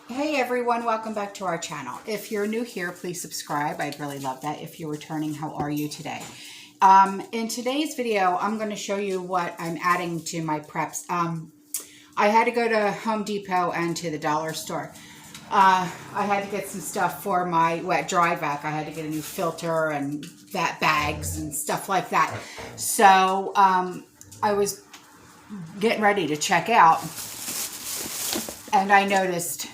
Hey everyone, welcome back to our channel. If you're new here, please subscribe. I'd really love that. If you're returning, how are you today? In today's video, I'm going to show you what I'm adding to my preps. I had to go to Home Depot and to the dollar store. I had to get some stuff for my wet dry vac. I had to get a new filter and bags and stuff like that. So I was getting ready to check out and I noticed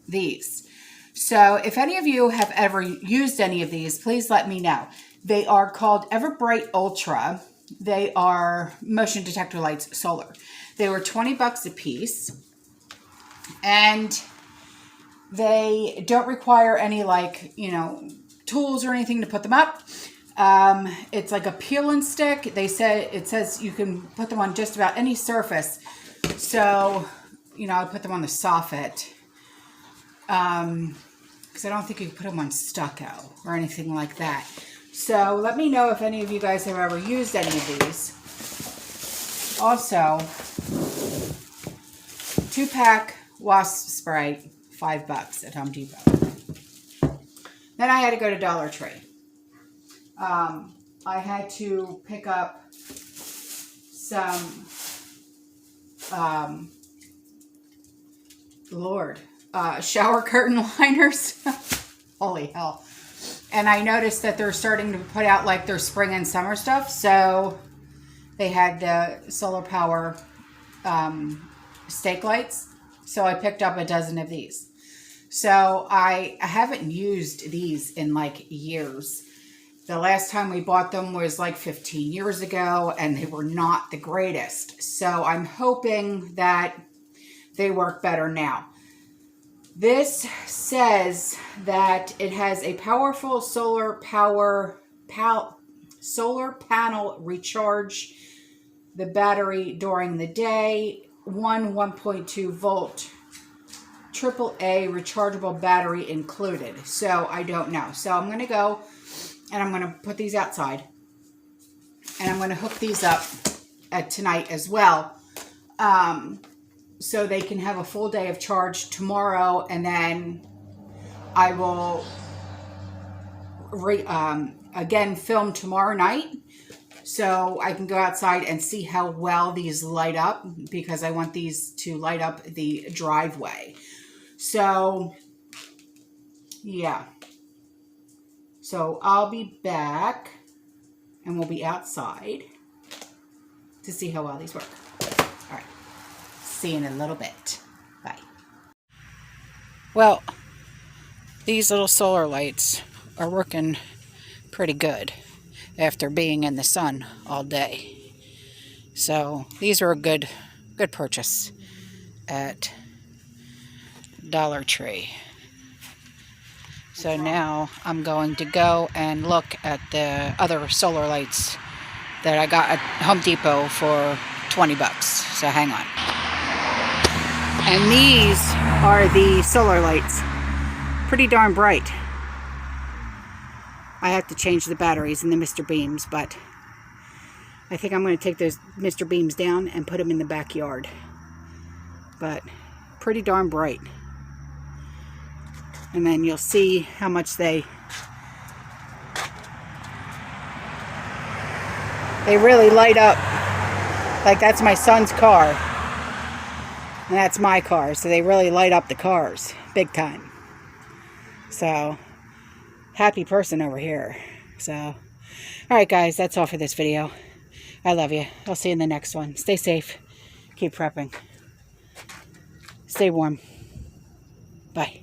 these. So if any of you have ever used any of these, please let me know. They are called Everbright Ultra. They are motion detector lights, solar. They were 20 bucks a piece, and they don't require any tools or anything to put them up. It's like a peel and stick. It says you can put them on just about any surface. So, I put them on the soffit. Because I don't think you can put them on stucco or anything like that. So let me know if any of you guys have ever used any of these. Also, 2-pack wasp spray, $5 at Home Depot. Then I had to go to Dollar Tree. I had to pick up some, shower curtain liners. Holy hell. And I noticed that they're starting to put out like their spring and summer stuff. So they had the solar power stake lights. So I picked up a dozen of these. So I haven't used these in like years. The last time we bought them was like 15 years ago, and they were not the greatest. So I'm hoping that they work better now. This says that it has a powerful solar panel recharge the battery during the day, 1.2 volt AAA rechargeable battery included. So I don't know. So I'm going to go and I'm going to put these outside, and I'm going to hook these up tonight as well. So they can have a full day of charge tomorrow, and then I will again film tomorrow night so I can go outside and see how well these light up, because I want these to light up the driveway. So yeah, so I'll be back and we'll be outside to see how well these work. All right. See you in a little bit. Bye. Well, these little solar lights are working pretty good after being in the sun all day. So these are a good purchase at Dollar Tree. So now I'm going to go and look at the other solar lights that I got at Home Depot for 20 bucks. So hang on. And these are the solar lights. Pretty darn bright. I have to change the batteries in the Mr. Beams, but I think I'm going to take those Mr. Beams down and put them in the backyard. But pretty darn bright. And then you'll see how much they really light up. Like, that's my son's car. And that's my car. So they really light up the cars. Big time. So, happy person over here. So, alright guys, that's all for this video. I love you. I'll see you in the next one. Stay safe. Keep prepping. Stay warm. Bye.